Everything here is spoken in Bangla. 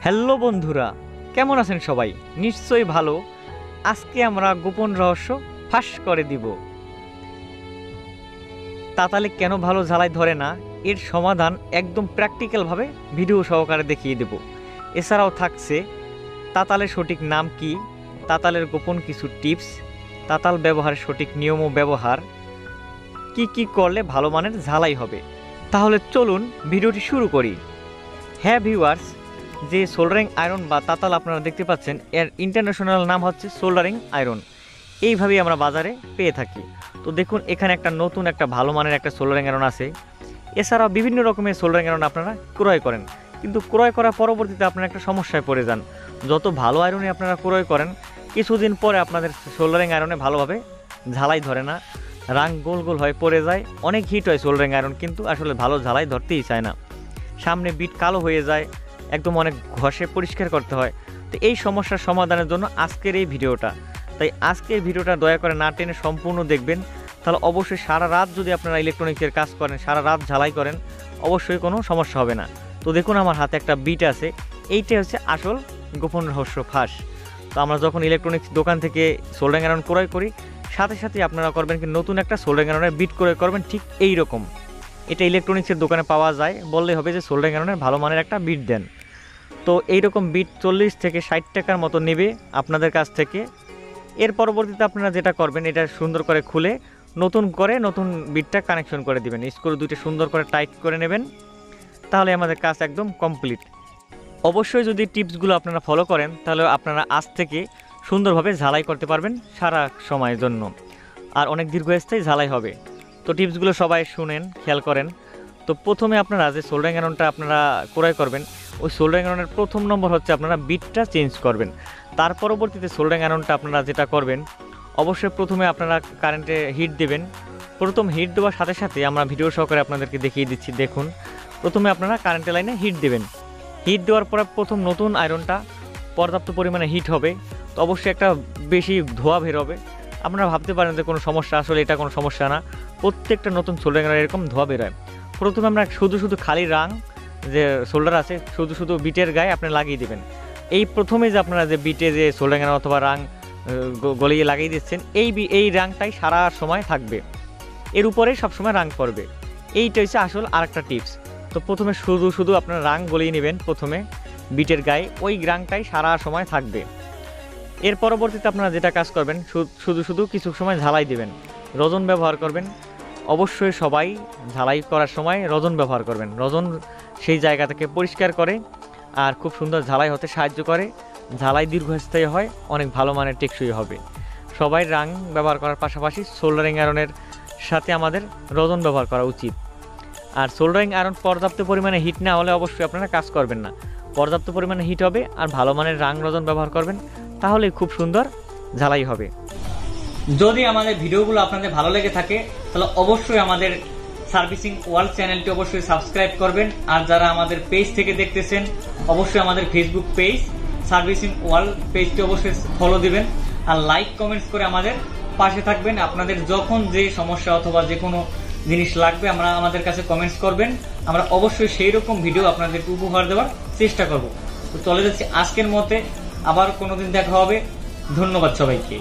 হ্যালো বন্ধুরা, কেমন আছেন সবাই? নিশ্চয়ই ভালো। আজকে আমরা গোপন রহস্য ফাঁস করে দিব। তাতালে কেন ভালো ঝালাই ধরে না, এর সমাধান একদম প্র্যাকটিক্যালভাবে ভিডিও সহকারে দেখিয়ে দেব। এছাড়াও থাকছে তাতালের সঠিক নাম কি, তাতালের গোপন কিছু টিপস, তাতাল ব্যবহারের সঠিক নিয়ম ও ব্যবহার, কি করলে ভালো মানের ঝালাই হবে। তাহলে চলুন ভিডিওটি শুরু করি। হ্যাঁ ভিউয়ার্স, যে সোল্ডারিং আয়রন বা তাতাল আপনারা দেখতে পাচ্ছেন, এর ইন্টারন্যাশনাল নাম হচ্ছে সোল্ডারিং আয়রন। এইভাবেই আমরা বাজারে পেয়ে থাকি। তো দেখুন, এখানে একটা নতুন একটা ভালো মানের একটা সোল্ডারিং আয়রন আছে। এছাড়াও বিভিন্ন রকমের সোল্ডারিং আয়রন আপনারা ক্রয় করেন, কিন্তু ক্রয় করার পরবর্তীতে আপনারা একটা সমস্যায় পড়ে যান। যত ভালো আয়রনে আপনারা ক্রয় করেন, কিছুদিন পরে আপনাদের সোল্ডারিং আয়রনে ভালোভাবে ঝালাই ধরে না, রাং গোল গোল হয়ে পড়ে যায়। অনেক হিট হয় সোল্ডারিং আয়রন, কিন্তু আসলে ভালো ঝালাই ধরতেই চায় না। সামনে বিট কালো হয়ে যায়, একদম অনেক ঘষে পরিষ্কার করতে হয়। তো এই সমস্যার সমাধানের জন্য আজকের এই ভিডিওটা। তাই আজকের ভিডিওটা দয়া করে না টেনে সম্পূর্ণ দেখবেন। তাহলে অবশ্যই সারা রাত যদি আপনারা ইলেকট্রনিক্সের কাজ করেন, সারা রাত ঝালাই করেন, অবশ্যই কোনো সমস্যা হবে না। তো দেখুন, আমার হাতে একটা বিট আছে। এইটাই হচ্ছে আসল গোপন রহস্য ফাঁস। তো আমরা যখন ইলেকট্রনিক্স দোকান থেকে সোল্ডারিং আয়রন ক্রয় করি, সাথে সাথে আপনারা করবেন কি, নতুন একটা সোল্ডারিং আয়রনের বিট ক্রয় করবেন ঠিক এই রকম। এটা ইলেকট্রনিক্সের দোকানে পাওয়া যায়, বললেই হবে যে সোল্ডারিং আয়রনের ভালো মানের একটা বিট দেন। তো এইরকম বিট 40 থেকে 60 টাকার মতো নেবে আপনাদের কাছ থেকে। এর পরবর্তীতে আপনারা যেটা করবেন, এটা সুন্দর করে খুলে নতুন বিটটা কানেকশন করে দিবেন। স্ক্রু দুইটা সুন্দর করে টাইট করে নেবেন, তাহলে আমাদের কাজ একদম কমপ্লিট। অবশ্যই যদি টিপসগুলো আপনারা ফলো করেন, তাহলে আপনারা আজ থেকে সুন্দরভাবে ঝালাই করতে পারবেন সারা সময়ের জন্য, আর অনেক দীর্ঘস্থায়ী ঝালাই হবে। তো টিপসগুলো সবাই শুনেন, খেয়াল করেন। তো প্রথমে আপনারা যে সোল্ডারিং আয়রনটা আপনারা ক্রয় করবেন, ওই সোল্ডারিং আয়রনের প্রথম নম্বর হচ্ছে আপনারা বিটটা চেঞ্জ করবেন। তার পরবর্তীতে সোল্ডারিং আয়রনটা আপনারা যেটা করবেন, অবশ্যই প্রথমে আপনারা কারেন্টে হিট দেবেন। প্রথম হিট দেওয়ার সাথে সাথে আমরা ভিডিও সহকারে আপনাদেরকে দেখিয়ে দিচ্ছি। দেখুন, প্রথমে আপনারা কারেন্টের লাইনে হিট দেবেন। হিট দেওয়ার পরে প্রথম নতুন আয়রনটা পর্যাপ্ত পরিমাণে হিট হবে, তো অবশ্যই একটা বেশি ধোঁয়া বের হবে। আপনারা ভাবতে পারেন যে কোনো সমস্যা, আসলে এটা কোনো সমস্যা না। প্রত্যেকটা নতুন সোল্ডারিং আয়রন এরকম ধোঁয়া বের হয়। প্রথমে আমরা শুধু খালি রাং যে সোল্ডার আছে, শুধু বিটের গায়ে আপনি লাগিয়ে দেবেন। এই প্রথমে যে আপনারা যে বিটে যে সোল্ডারিং আয়রন অথবা রাং গলিয়ে লাগিয়ে দিচ্ছেন, এই রাংটাই সারা সময় থাকবে, এর উপরেই সবসময় রাং পড়বে। এইটা হচ্ছে আসল আরেকটা টিপস। তো প্রথমে শুধু আপনারা রাং গলিয়ে নেবেন প্রথমে বিটের গায়ে, ওই রাংটাই সারা সময় থাকবে। এর পরবর্তীতে আপনারা যেটা কাজ করবেন, শুধু কিছু সময় ঝালাই দেবেন, রজন ব্যবহার করবেন। অবশ্যই সবাই ঝালাই করার সময় রজন ব্যবহার করবেন। রজন সেই জায়গা থেকে পরিষ্কার করে আর খুব সুন্দর ঝালাই হতে সাহায্য করে। ঝালাই দীর্ঘস্থায়ী হয়, অনেক ভালো মানের টেকসই হবে। সবাই রাং ব্যবহার করার পাশাপাশি সোল্ডারিং আয়রনের সাথে আমাদের রজন ব্যবহার করা উচিত। আর সোল্ডারিং আয়রন পর্যাপ্ত পরিমাণে হিট না হলে অবশ্যই আপনারা কাজ করবেন না। পর্যাপ্ত পরিমাণে হিট হবে আর ভালো মানের রাং রজন ব্যবহার করবেন, তাহলে খুব সুন্দর ঝালাই হবে। যদি আমাদের ভিডিওগুলো আপনাদের ভালো লেগে থাকে, তাহলে অবশ্যই আমাদের সার্ভিসিং ওয়ার্ল্ড চ্যানেলটি অবশ্যই সাবস্ক্রাইব করবেন। আর যারা আমাদের পেজ থেকে দেখতেছেন, অবশ্যই আমাদের ফেসবুক পেজ সার্ভিসিং ওয়ার্ল্ড পেজটি অবশ্যই ফলো দিবেন, আর লাইক কমেন্টস করে আমাদের পাশে থাকবেন। আপনাদের যখন যে সমস্যা অথবা যে কোনো জিনিস লাগবে, আমাদের কাছে কমেন্টস করবেন। আমরা অবশ্যই সেই রকম ভিডিও আপনাদেরকে উপহার দেওয়ার চেষ্টা করব। তো চলে যাচ্ছি আজকের মতে, আবার কোনোদিন দেখা হবে। ধন্যবাদ সবাইকে।